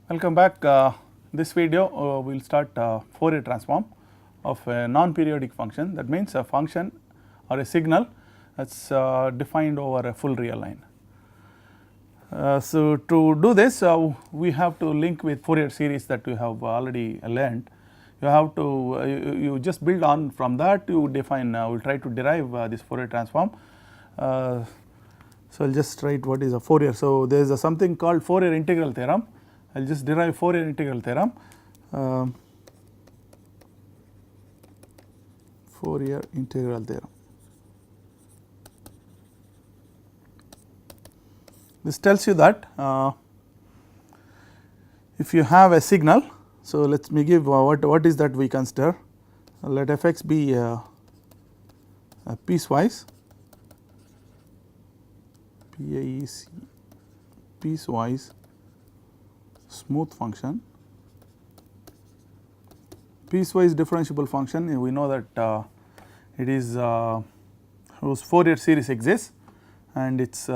Welcome back. This video we will start Fourier transform of a non-periodic function. That means a function or a signal that is defined over a full real line. So, to do this we have to link with Fourier series that we have already learned. You have to you just build on from that, you define we will try to derive this Fourier transform. So, I will just write what is a Fourier. So, there is a something called Fourier integral theorem. I will just derive Fourier integral theorem. Fourier integral theorem. This tells you that if you have a signal, so let me give what is that we consider. Let f(x) be a piecewise, piecewise smooth function, piecewise differentiable function. We know that it is whose Fourier series exists and it is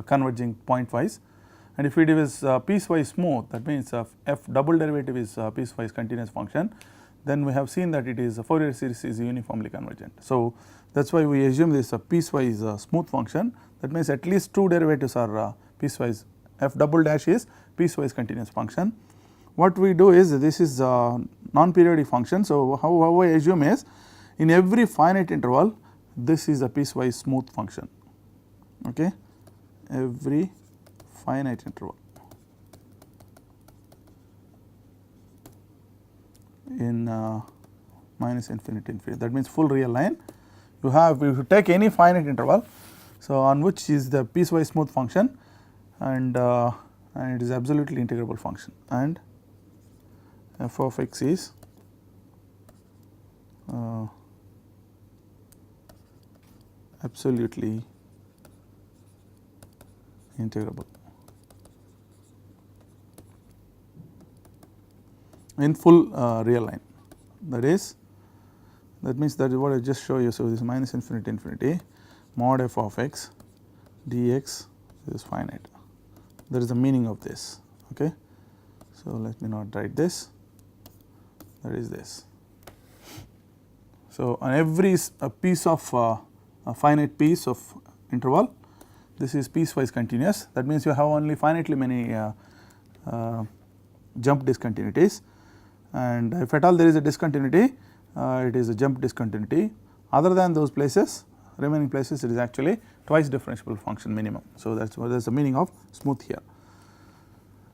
converging pointwise, and if it is piecewise smooth, that means f double derivative is piecewise continuous function, then we have seen that it is Fourier series is uniformly convergent. So, that is why we assume this a piecewise smooth function. That means at least two derivatives are piecewise, f double dash is piecewise continuous function. What we do is, this is a non-periodic function. So, how I assume is, in every finite interval this is a piecewise smooth function, okay, every finite interval in minus infinity infinity, that means full real line. You have, if you take any finite interval, so on which is the piecewise smooth function, and it is absolutely integrable function, and f of x is absolutely integrable in full real line. That is, that means that is what I just show you. So, this minus infinity infinity mod f of x dx is finite. That is the meaning of this, okay. So, let me not write this, that is this. So, on every piece of a finite piece of interval, this is piecewise continuous. That means, you have only finitely many jump discontinuities, and if at all there is a discontinuity, it is a jump discontinuity. Other than those places, remaining places, it is actually twice differentiable function minimum. So, that is the meaning of smooth here.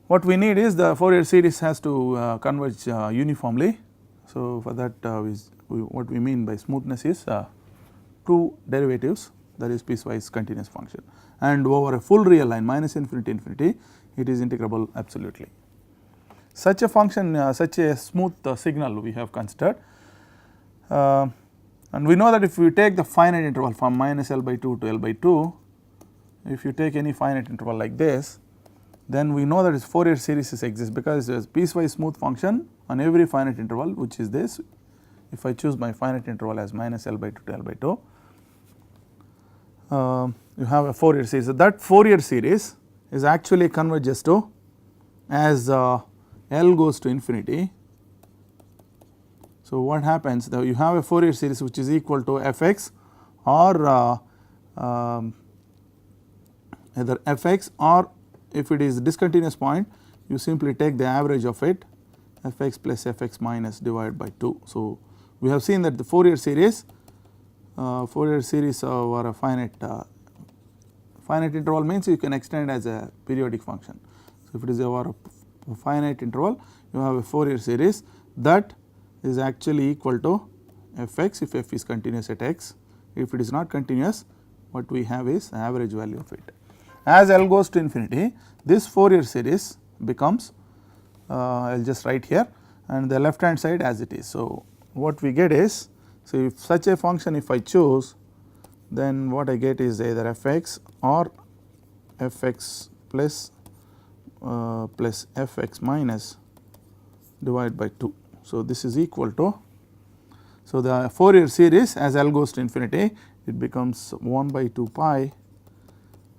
What we need is the Fourier series has to converge uniformly. So, for that what we mean by smoothness is two derivatives, that is piecewise continuous function, and over a full real line minus infinity infinity, it is integrable absolutely. Such a function, such a smooth signal we have considered, and we know that if we take the finite interval from minus L by 2 to L by 2, if you take any finite interval like this, then we know that its Fourier series exists, because there is piecewise smooth function on every finite interval, which is this. If I choose my finite interval as minus L by 2 to L by 2, you have a Fourier series. So, that Fourier series is actually converges to, as L goes to infinity. So, what happens, you have a Fourier series which is equal to f(x) or either f(x), or if it is discontinuous point, you simply take the average of it, f(x) plus f(x) minus divided by 2. So, we have seen that the Fourier series over a finite interval means you can extend as a periodic function. So, if it is over a finite interval, you have a Fourier series that is actually equal to f(x) if f is continuous at x. If it is not continuous, what we have is average value of it. As L goes to infinity, this Fourier series becomes, I will just write here, and the left hand side as it is. So, what we get is, so if such a function if I choose, then what I get is either f(x) or f(x) plus f(x) minus divided by 2. So, this is equal to, so the Fourier series as L goes to infinity, it becomes 1 by 2 pi,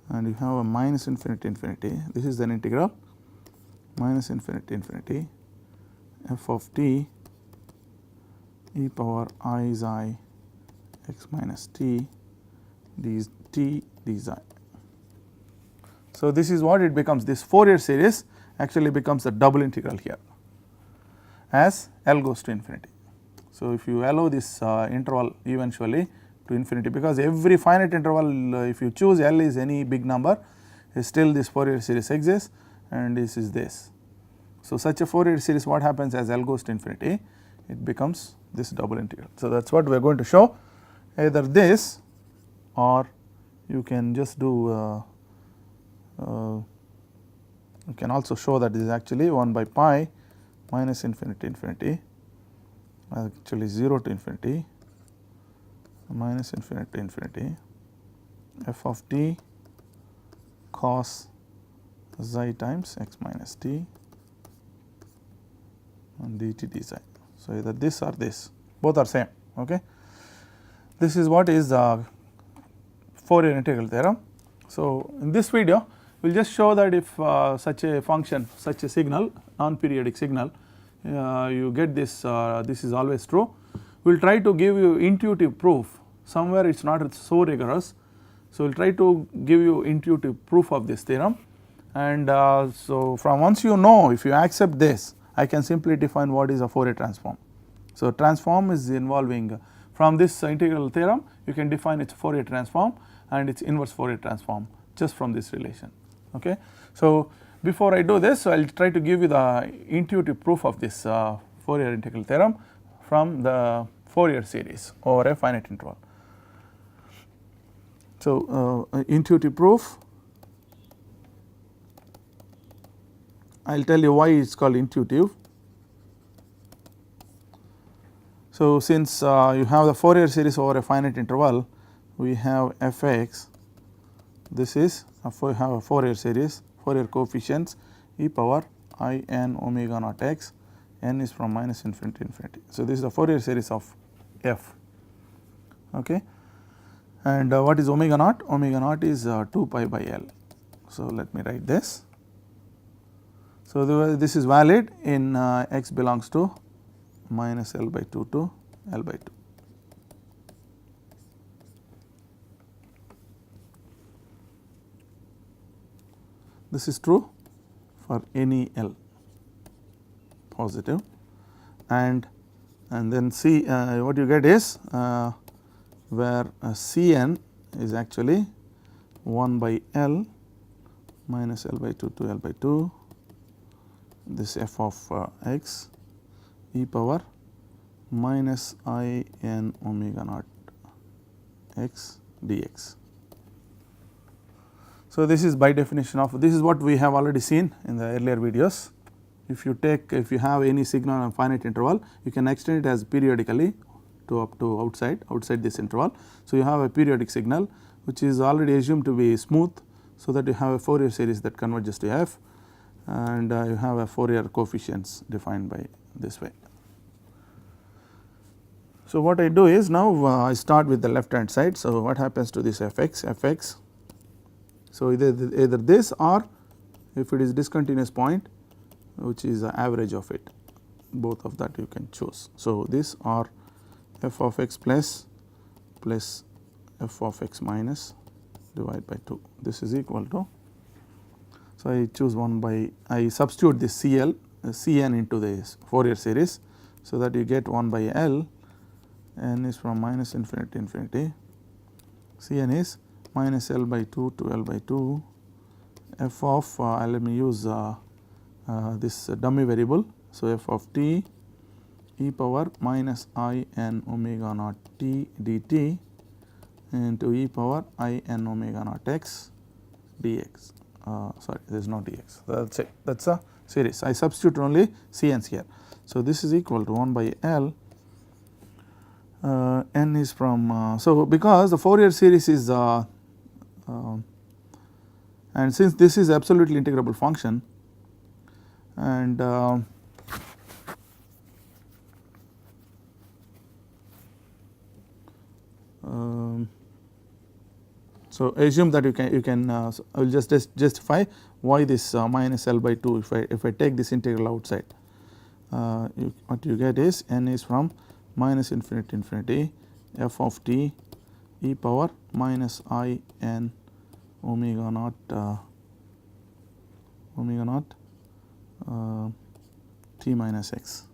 and you have a minus infinity infinity. This is an integral minus infinity infinity f of t e power I xi x minus t dt dxi. So, this is what it becomes. This Fourier series actually becomes a double integral here as L goes to infinity. So, if you allow this interval eventually to infinity, because every finite interval if you choose L is any big number, still this Fourier series exists and this is this. So, such a Fourier series, what happens as L goes to infinity, it becomes this double integral. So, that is what we are going to show, either this or you can just do you can also show that this is actually 1 by pi minus infinity infinity, actually 0 to infinity minus infinity infinity f of t cos xi times x minus t and dt dxi. So, either this or this, both are same. Okay. This is what is Fourier integral theorem. So, in this video we will just show that if such a function, such a signal, non-periodic signal, you get this, this is always true. We will try to give you intuitive proof, somewhere it is not so rigorous. So, we will try to give you intuitive proof of this theorem, and so from once you know, if you accept this, I can simply define what is a Fourier transform. So, transform is involving, from this integral theorem you can define its Fourier transform and its inverse Fourier transform just from this relation. Okay. So, before I do this, I will try to give you the intuitive proof of this Fourier integral theorem from the Fourier series over a finite interval. So, intuitive proof, I will tell you why it is called intuitive. So, since you have the Fourier series over a finite interval, we have f x, this is have a Fourier series, Fourier coefficients e power I n omega naught x, n is from minus infinity to infinity. So, this is the Fourier series of f. Okay. And what is omega naught? Omega naught is 2 pi by L. So, let me write this. So, this is valid in x belongs to minus L by 2 to L by 2. This is true for any L positive, and then C, what you get is where Cn is actually 1 by L minus L by 2 to L by 2, this f of x e power minus I n omega naught x dx. So, this is by definition of, this is what we have already seen in the earlier videos. If you take, if you have any signal on a finite interval, you can extend it as periodically to up to outside this interval. So, you have a periodic signal which is already assumed to be smooth, so that you have a Fourier series that converges to f, and you have a Fourier coefficients defined by this way. So, what I do is now I start with the left hand side. So, what happens to this fx? So, either this, or if it is discontinuous point, which is the average of it, both of that you can choose. So, this or f of x plus f of x minus divided by 2, this is equal to, so I choose 1 by, I substitute this CL Cn into this Fourier series, so that you get 1 by L, n is from minus infinity to infinity, Cn is minus L by 2 to L by 2, f of let me use this dummy variable. So, f of t e power minus I n omega naught t dt into e power I n omega naught x dx. Sorry, there is no dx, that is it, that is a series. I substitute only Cn's here. So, this is equal to 1 by L, n is from, so because the Fourier series is and since this is absolutely integrable function, and So, assume that you can I will just justify why this minus L by 2 if I take this integral outside. What you get is n is from minus infinity to infinity f of t e power minus I n omega naught t minus x.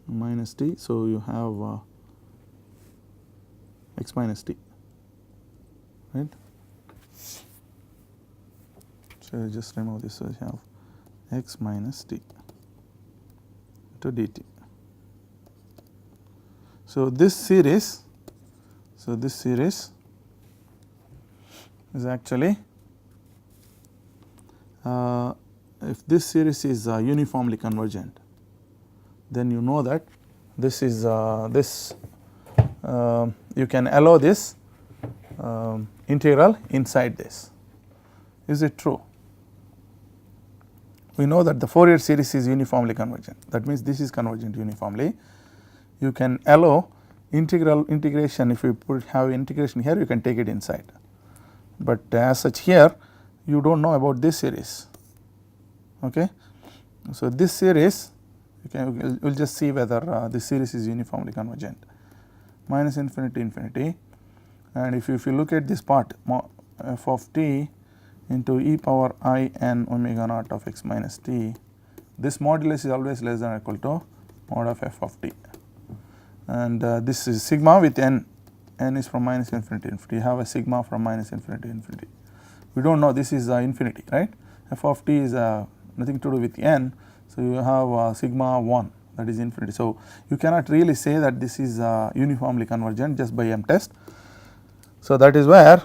Minus t. So, you have x minus t, right. So, just remove this. So, you have x minus t to dt. So, this series is actually if this series is uniformly convergent, then you know that this is you can allow this integral inside this. Is it true? We know that the Fourier series is uniformly convergent. That means this is convergent uniformly. You can allow integration. If you have integration here, you can take it inside. But as such here, you do not know about this series. Okay. So, this series we will just see whether this series is uniformly convergent. Minus infinity to infinity, and if you look at this part f of t into e power I n omega naught of x minus t, this modulus is always less than or equal to mod of f of t, and this is sigma with n is from minus infinity to infinity. You have a sigma from minus infinity to infinity. We do not know, this is infinity, right. F of t is nothing to do with n. So, you have sigma 1, that is infinity. So, you cannot really say that this is uniformly convergent just by M test. So, that is where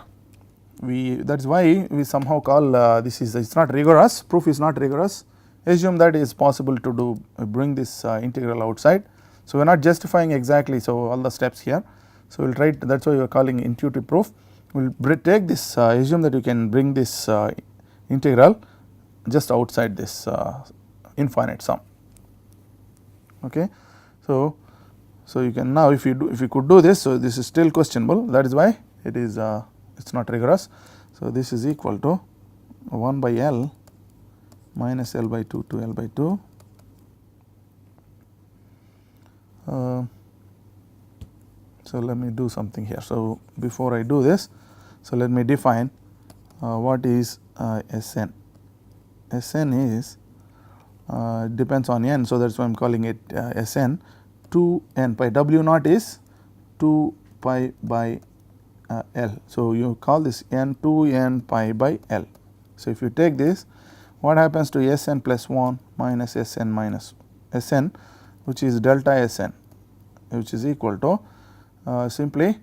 that is why we somehow call this is, it is not rigorous, proof is not rigorous. Assume that it is possible to do bring this integral outside. So, we are not justifying exactly, so all the steps here. So, we will try, that is why we are calling intuitive proof. We will take this, assume that you can bring this integral just outside this infinite sum. Okay. So, you can now if you could do this, so this is still questionable, that is why it is it is not rigorous. So, this is equal to 1 by L minus L by 2 to L by 2 so, let me do something here. So, before I do this, so let me define what is Sn. Sn is depends on n. So, that is why I am calling it Sn 2 n pi. W naught is 2 pi by L. So, you call this n 2 n pi by L. So, if you take this, what happens to Sn plus 1 minus Sn minus Sn, which is delta Sn, which is equal to simply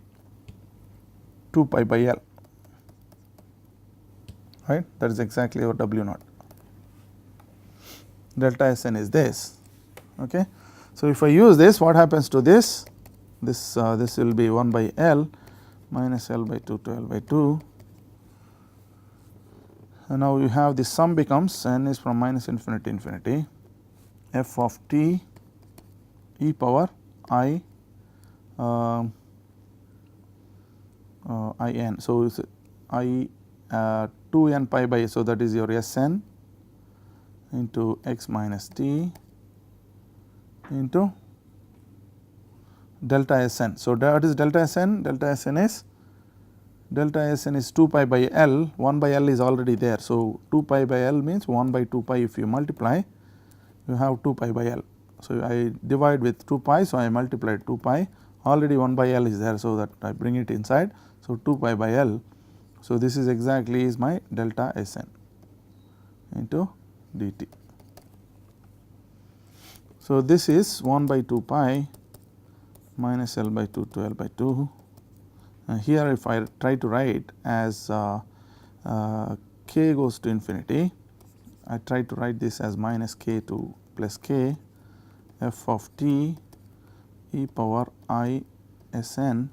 2 pi by L, right. That is exactly our W naught. Delta Sn is this. Okay. So, if I use this, what happens to this? This will be 1 by L minus L by 2 to L by 2. And now you have the sum becomes n is from minus infinity to infinity f of t e power I I n. So, it's I 2 n pi by, so that is your Sn into x minus t into delta Sn. So, what is delta Sn? Delta Sn is 2 pi by L, 1 by L is already there. So, 2 pi by L means 1 by 2 pi, if you multiply you have 2 pi by L. So, I divide with 2 pi, so I multiplied 2 pi, already 1 by L is there. So, that I bring it inside. So, 2 pi by L. So, this is exactly is my delta Sn into dt. So, this is 1 by 2 pi minus L by 2 to L by 2. Here if I try to write as k goes to infinity, I try to write this as minus k to plus k f of t e power I Sn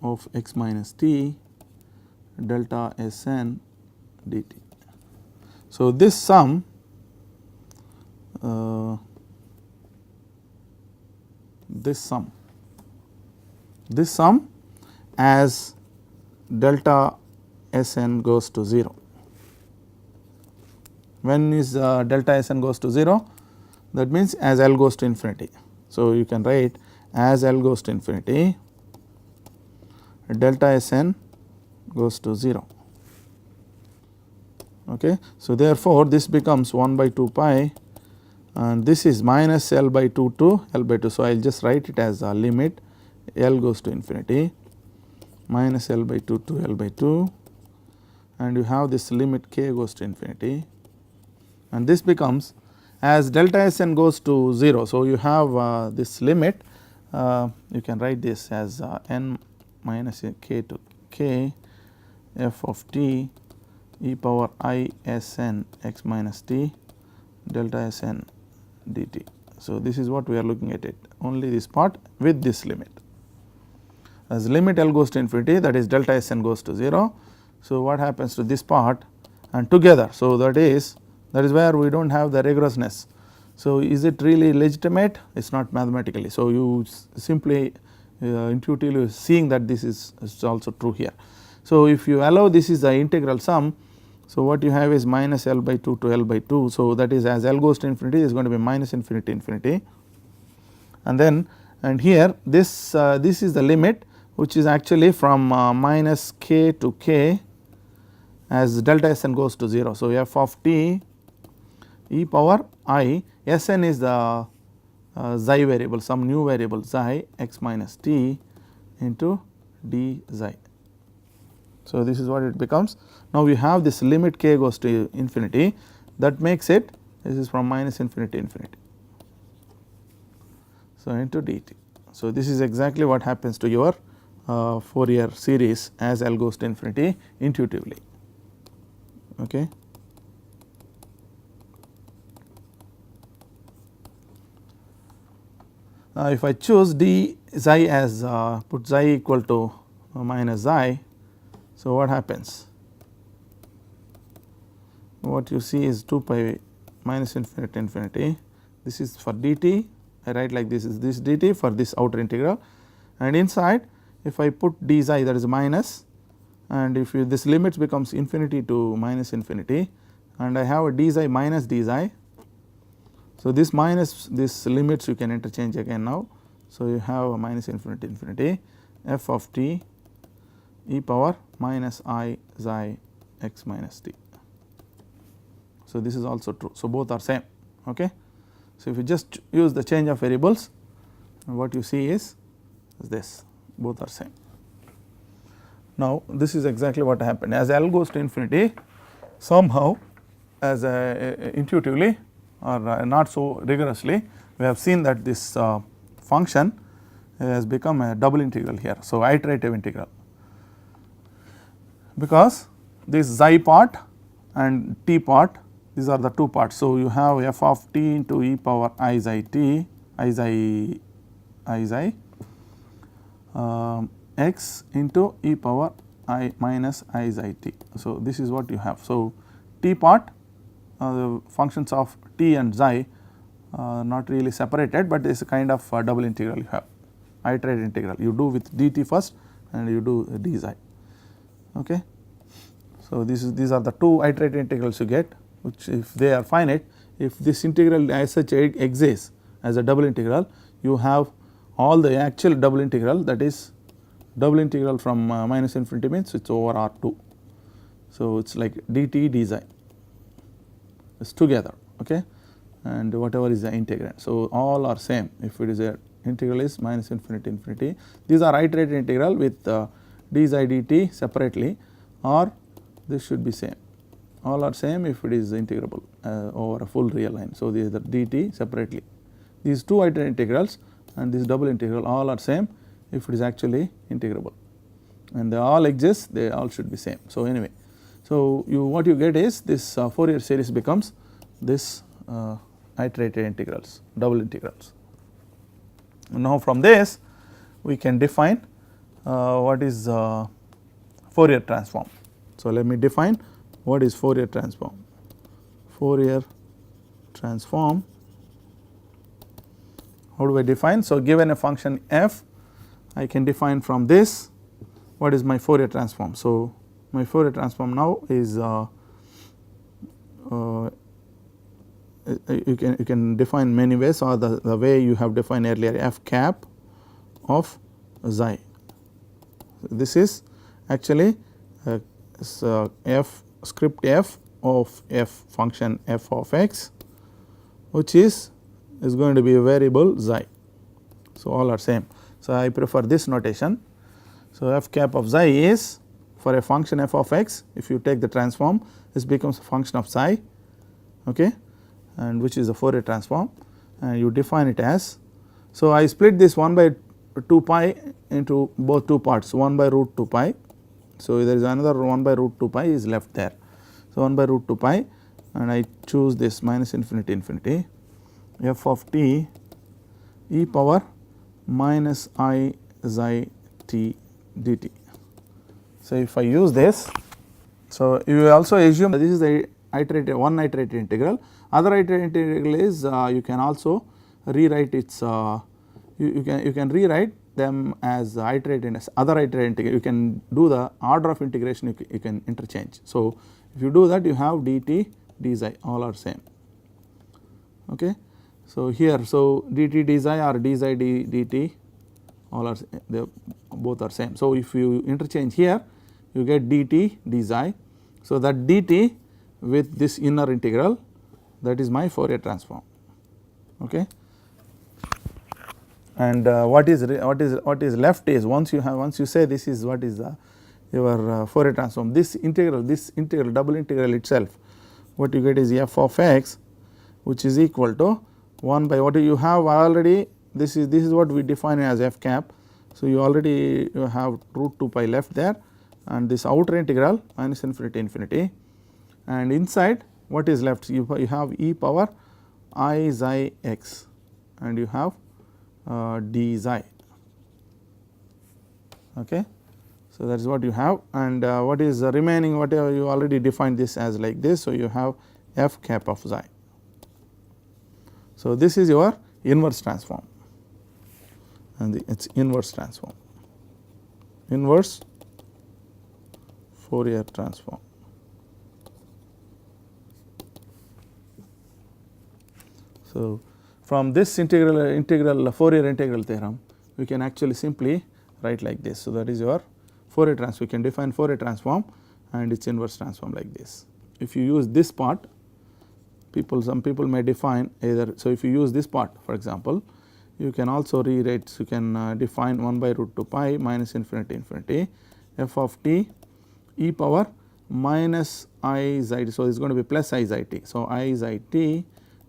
of x minus t delta Sn dt. So, this sum this sum as delta Sn goes to 0. When is delta Sn goes to 0? That means as L goes to infinity. So, you can write as L goes to infinity, delta Sn goes to 0. Okay. So, therefore, this becomes 1 by 2 pi and this is minus L by 2 to L by 2. So, I will just write it as a limit L goes to infinity minus L by 2 to L by 2, and you have this limit k goes to infinity, and this becomes as delta Sn goes to 0. So, you have this limit, you can write this as n minus k to k f of t e power I Sn x minus t delta Sn dt. So, this is what we are looking at it, only this part with this limit. As limit L goes to infinity, that is delta Sn goes to 0. So, what happens to this part and together. So, that is where we do not have the rigorousness. So, is it really legitimate? It is not mathematically. So, you simply intuitively seeing that this is also true here. So, if you allow this is the integral sum, so what you have is minus L by 2 to L by 2. So, that is as L goes to infinity is going to be minus infinity infinity, and then and here this is the limit which is actually from minus k to k as delta Sn goes to 0. So, f of t e power I Sn is the xi variable, some new variable xi x minus t into d xi. So, this is what it becomes. Now, we have this limit k goes to infinity, that makes it this is from minus infinity infinity. So, into dt. So, this is exactly what happens to your Fourier series as L goes to infinity intuitively. Okay. Now, if I choose d xi as put xi equal to minus xi, so what happens? What you see is 2 pi minus infinity infinity. This is for dt, I write like this is this dt for this outer integral, and inside if I put d xi, that is minus, and if you, this limits becomes infinity to minus infinity, and I have a d xi minus d xi. So, this minus this limits you can interchange again now. So, you have a minus infinity infinity f of t e power minus I xi x minus t. So, this is also true. So, both are same. Okay. So, if you just use the change of variables, what you see is this, both are same. Now, this is exactly what happened as L goes to infinity, somehow as intuitively or not so rigorously, we have seen that this function has become a double integral here. So, iterative integral, because this xi part and t part, these are the two parts. So, you have f of t into e power I xi t I xi x into e power I minus I xi t. So, this is what you have. So, t part the functions of t and xi not really separated, but it is a kind of double integral you have, iterated integral you do with dt first and you do d xi. Okay. So, these are the two iterated integrals you get, which if they are finite, if this integral as such exists as a double integral, you have all the actual double integral, that is double integral from minus infinity means it is over R2. So, it is like dt d xi is together, okay, and whatever is the integrand. So, all are same if it is a integral is minus infinity infinity. These are iterated integral with d xi dt separately, or this should be same, all are same if it is integrable over a full real line. So, these are dt separately, these two iterated integrals and this double integral all are same if it is actually integrable, and they all exist, they all should be same. So, anyway, so what you get is this Fourier series becomes this iterated integrals, double integrals. Now, from this we can define what is Fourier transform. So, let me define what is Fourier transform. Fourier transform How do I define? So, given a function f, I can define from this what is my Fourier transform. So, my Fourier transform now is you can define many ways, or the way you have defined earlier, f cap of xi. This is actually f script f of f function f of x, which is going to be a variable xi. So, all are same. So, I prefer this notation. So, f cap of xi is for a function f of x, if you take the transform, this becomes a function of psi, okay, and which is the Fourier transform, and you define it as. So, I split this 1 by 2 pi into both two parts, 1 by root 2 pi. So, there is another 1 by root 2 pi is left there. So, 1 by root 2 pi, and I choose this minus infinity infinity f of t e power minus I xi t dt. So, if I use this, so you also assume that this is the iterative one iterative integral. Other iterative integral is you can also rewrite its you can rewrite them as iterative as other iterative integral. You can do the order of integration, you can interchange. So, if you do that, you have dt dxi, all are same. Okay. So, here so dt dxi or dxi dt all are they both are same. So, if you interchange here, you get dt dxi. So, that dt with this inner integral, that is my Fourier transform. Okay. And what is left is, once you say this is what is your Fourier transform, this integral double integral itself, what you get is f of x, which is equal to 1 by what you have already, this is what we define as f cap. So, you already have root 2 pi left there, and this outer integral minus infinity infinity, and inside what is left, you have e power I xi x, and you have d xi. Okay. So, that is what you have, and what is the remaining, whatever you already defined this as like this. So, you have f cap of xi. So, this is your inverse transform, and its inverse transform, inverse Fourier transform. So, from this integral Fourier integral theorem, we can actually simply write like this. So, that is your Fourier transform. We can define Fourier transform and its inverse transform like this. If you use this part, some people may define either. So, if you use this part, for example, you can also rewrite. So, you can define 1 by root 2 pi minus infinity infinity f of t e power minus I xi. So, it is going to be plus I xi t. So, I xi t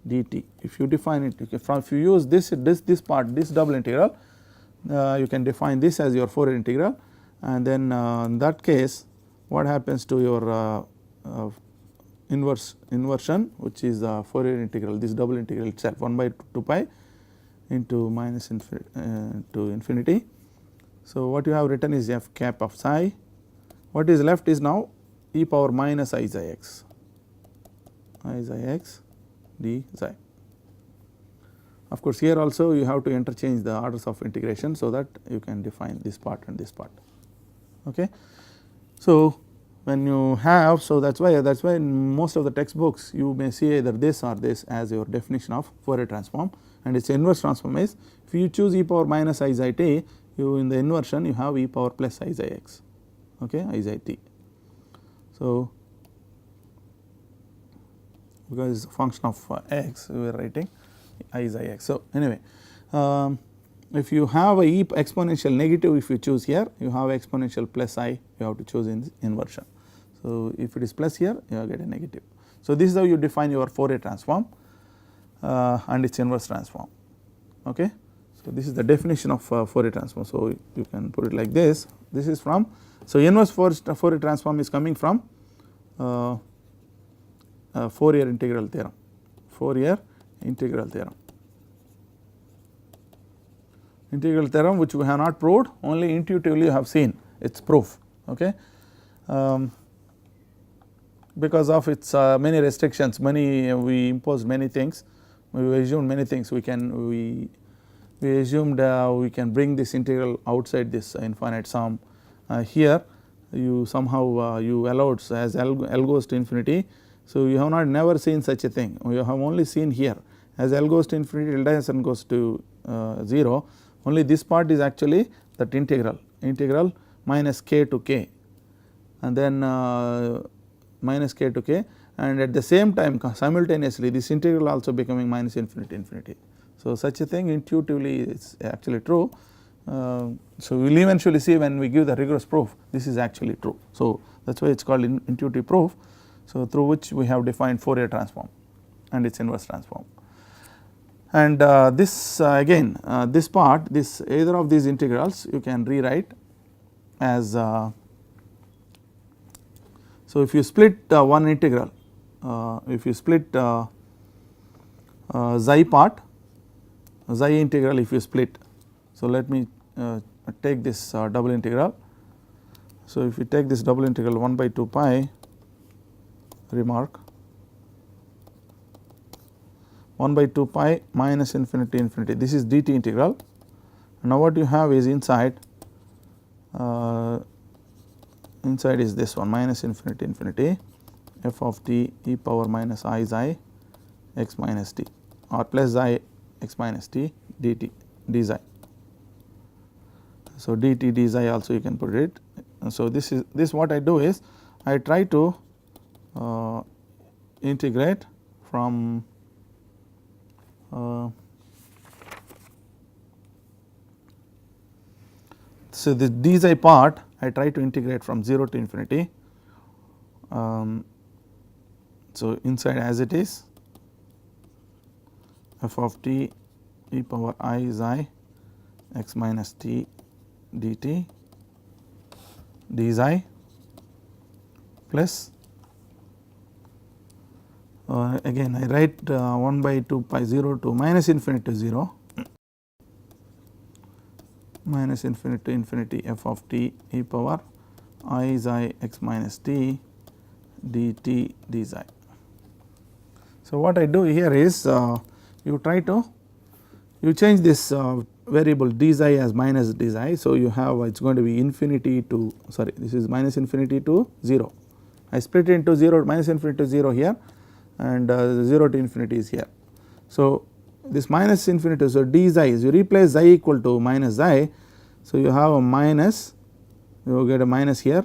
dt. If you define it, if you use this part, this double integral, you can define this as your Fourier integral, and then in that case, what happens to your inversion, which is the Fourier integral, this double integral itself, 1 by 2 pi into minus infinity to infinity. So, what you have written is f cap of psi. What is left is now e power minus I xi x, d xi. Of course, here also you have to interchange the orders of integration, so that you can define this part and this part. Okay. So, when you have, so that is why in most of the textbooks you may see either this or this as your definition of Fourier transform, and its inverse transform is, if you choose e power minus I xi t, you in the inversion you have e power plus I xi x, okay, I xi t. So, because it's a function of x, we are writing I xi x. So, anyway, if you have a e exponential negative, if you choose here, you have exponential plus I, you have to choose in this inversion. So, if it is plus here, you get a negative. So, this is how you define your Fourier transform and its inverse transform. Okay. So, this is the definition of Fourier transform. So, you can put it like this. This is from, so inverse Fourier transform is coming from Fourier integral theorem, Fourier integral theorem. Integral theorem, which we have not proved, only intuitively you have seen its proof. Okay. Because of its many restrictions, we imposed many things, we assumed many things, we we assumed we can bring this integral outside this infinite sum. Here you somehow you allowed as L goes to infinity. So, you have not never seen such a thing, you have only seen here as L goes to infinity, delta SN goes to 0, only this part is actually that integral minus k to k, and then minus k to k, and at the same time simultaneously this integral also becoming minus infinity. So, such a thing intuitively is actually true. So, we will eventually see when we give the rigorous proof this is actually true. So, that is why it is called intuitive proof. So, through which we have defined Fourier transform and its inverse transform. And this again this part, this either of these integrals you can rewrite as so if you split one integral, if you split xi part, xi integral if you split. So, let me take this double integral. So, if you take this double integral 1 by 2 pi, remark 1 by 2 pi minus infinity infinity, this is dt integral. Now, what you have is inside is this one minus infinity f of t e power minus I xi x minus t or plus xi x minus t dt d xi. So, dt d xi also you can put it. So, this what I do is I try to integrate from so this d xi part I try to integrate from 0 to infinity. So, inside as it is f of t e power I xi x minus t dt d xi plus again I write 1 by 2 pi 0 to minus infinity to 0 minus infinity to infinity f of t e power I xi x minus t dt d xi. So, what I do here is you try to you change this variable d xi as minus d xi. So, you have it is going to be infinity to sorry this is minus infinity to 0. I split it into 0 minus infinity to 0 here and 0 to infinity is here. So, this minus infinity, so d xi is you replace xi equal to minus xi. So, you have a minus, you will get a minus here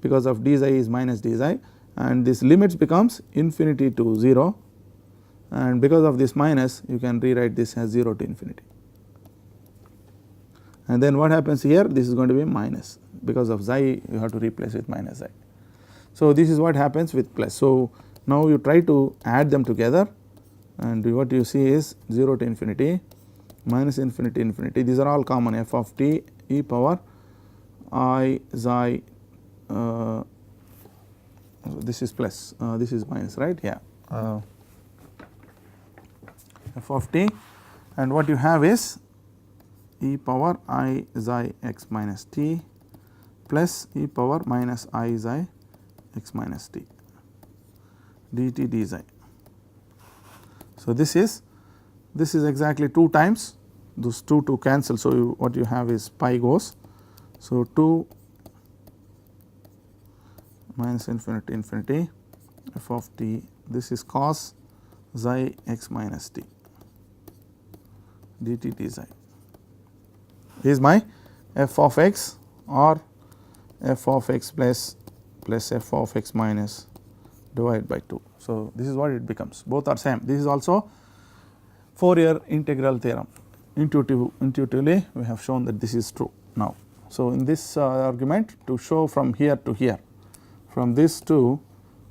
because of d xi is minus d xi, and this limits becomes infinity to 0, and because of this minus you can rewrite this as 0 to infinity. And then what happens here, this is going to be minus because of xi you have to replace with minus xi. So, this is what happens with plus. So, now you try to add them together and what you see is 0 to infinity minus infinity infinity, these are all common f of t e power I xi this is plus this is minus, right, yeah, f of t, and what you have is e power I xi x minus t plus e power minus I xi x minus t dt d xi. So, this is exactly 2 times those 2 to cancel. So, what you have is pi goes. So, 2 minus infinity infinity f of t, this is cos xi x minus t dt d xi is my f of x or f of x plus f of x minus divided by 2. So, this is what it becomes, both are same. This is also Fourier integral theorem, intuitively we have shown that this is true now. So, in this argument to show from here to here, from this to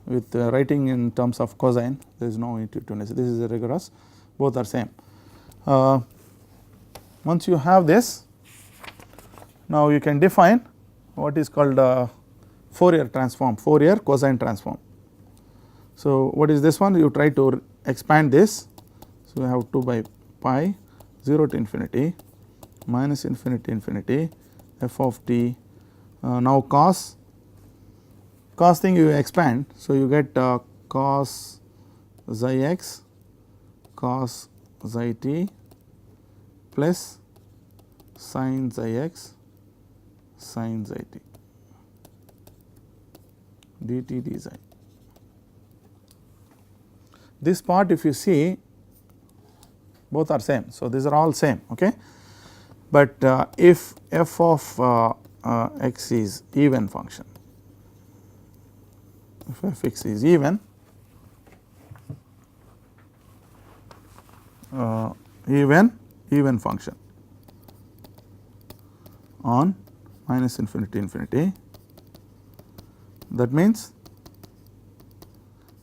with writing in terms of cosine, there is no intuitiveness, this is a rigorous, both are same. Once you have this, now you can define what is called Fourier transform, Fourier cosine transform. So, what is this one? You try to expand this. So, we have 2 by pi 0 to infinity minus infinity infinity f of t. Now, cos thing you expand. So, you get cos xi x cos xi t plus sin xi x sin xi t dt d xi. This part if you see both are same. So, these are all same, okay. But if f of x is even function, if f x is even, even function on minus infinity infinity, that means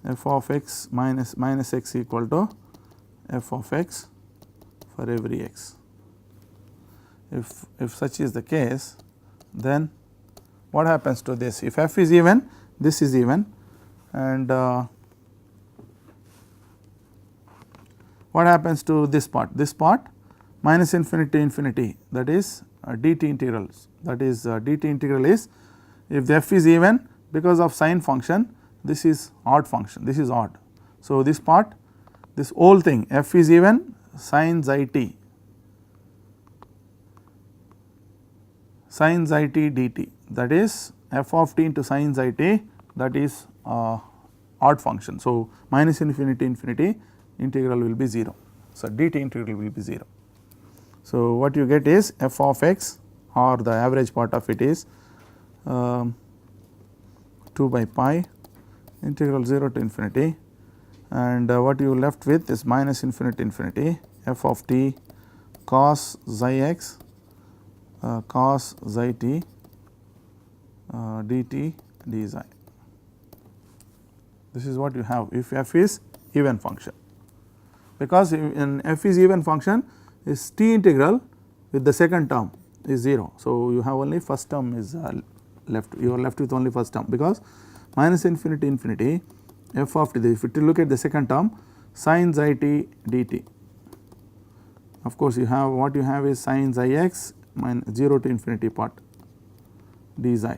f of x minus x equal to f of x for every x. If such is the case, then what happens to this? If f is even, this is even, and what happens to this part? This part minus infinity infinity, that is dt integrals, that is dt integral is, if the f is even, because of sine function this is odd function, this is odd. So, this part, this whole thing f is even sin xi t dt, that is f of t into sin xi t, that is odd function. So, minus infinity infinity integral will be 0. So, dt integral will be 0. So, what you get is f of x, or the average part of it is 2 by pi integral 0 to infinity, and what you left with is minus infinity infinity f of t cos xi x cos xi t dt d xi. This is what you have if f is even function, because in f is even function is t integral with the second term is 0. So, you have only first term is left, you are left with only first term, because minus infinity infinity f of t, if you look at the second term sin xi t dt, of course, you have what you have is sin xi x minus 0 to infinity part d xi.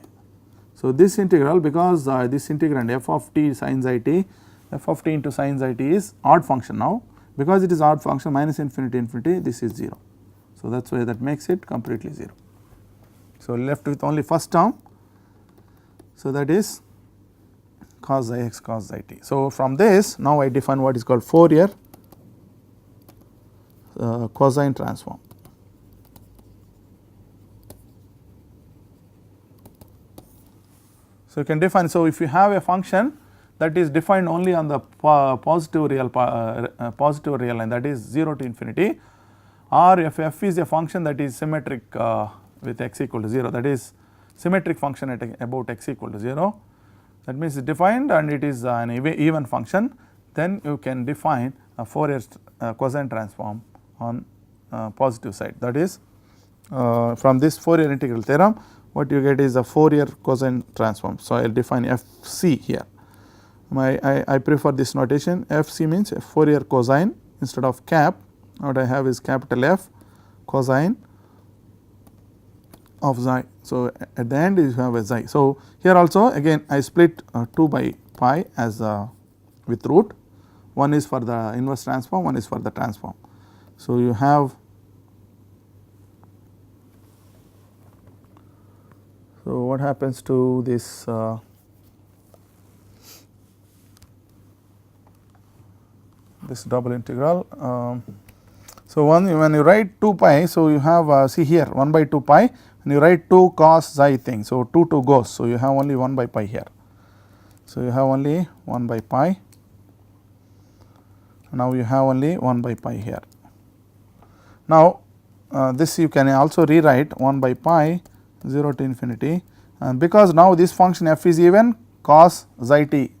So, this integral, because this integrand f of t sin xi t, f of t into sin xi t is odd function now, because it is odd function minus infinity infinity, this is 0. So, that is why that makes it completely 0. So, left with only first term, so that is cos xi x cos xi t. So, from this now I define what is called Fourier cosine transform. So, you can define, so if you have a function that is defined only on the positive real line, that is 0 to infinity, or if f is a function that is symmetric with x equal to 0, that is symmetric function at about x equal to 0, that means it is defined and it is an even function, then you can define a Fourier cosine transform on positive side. That is from this Fourier integral theorem, what you get is a Fourier cosine transform. So, I will define f c here. I prefer this notation. F c means Fourier cosine instead of cap, what I have is capital F cosine of xi. So, at the end you have a xi. So, here also again I split 2 by pi as with root, one is for the inverse transform, one is for the transform. So, you have, so what happens to this this double integral. So, when you write 2 pi, so you have see here 1 by 2 pi and you write 2 cos xi thing. So, 2 goes. So, you have only 1 by pi here. So, you have only 1 by pi, now you have only 1 by pi here. Now, this you can also rewrite 1 by pi 0 to infinity, and because now this function f is even, cos xi t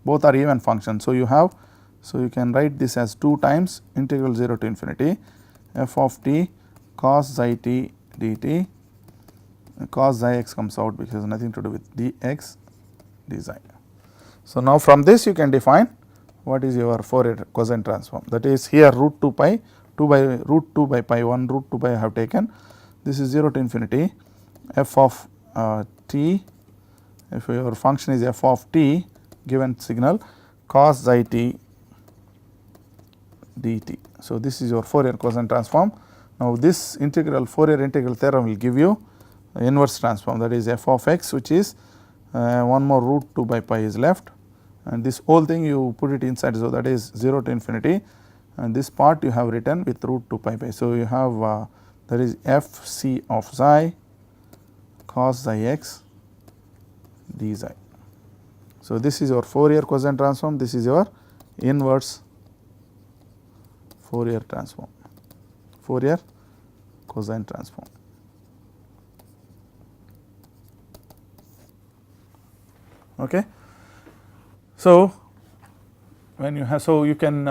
both are even functions. So, you have, so you can write this as 2 times integral 0 to infinity f of t cos xi t dt, cos xi x comes out because nothing to do with dx d xi. So, now from this you can define what is your Fourier cosine transform, that is here root 2 pi 2 by root 2 by pi 1 root 2 pi I have taken, this is 0 to infinity f of t, if your function is f of t given signal cos xi t dt. So, this is your Fourier cosine transform Now, this Fourier integral theorem will give you inverse transform, that is f of x, which is one more root 2 by pi is left, and this whole thing you put it inside. So, that is 0 to infinity, and this part you have written with root 2 pi pi. So, you have that is f c of xi cos xi x d xi. So, this is your Fourier cosine transform, this is your inverse Fourier transform, Fourier cosine transform. Okay. So, when you have, so you can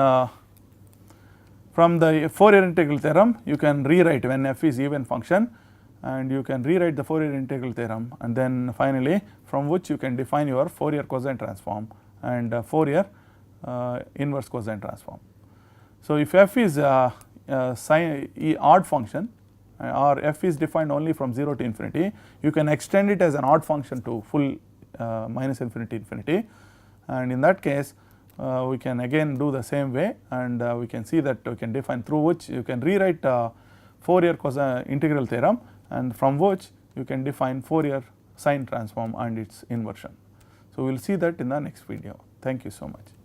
from the Fourier integral theorem you can rewrite when f is even function, and you can rewrite the Fourier integral theorem, and then finally from which you can define your Fourier cosine transform and Fourier inverse cosine transform. So, if f is odd function or f is defined only from 0 to infinity, you can extend it as an odd function to full minus infinity infinity, and in that case we can again do the same way, and we can see that we can define through which you can rewrite Fourier cosine integral theorem, and from which you can define Fourier sine transform and its inversion. So, we will see that in the next video. Thank you so much.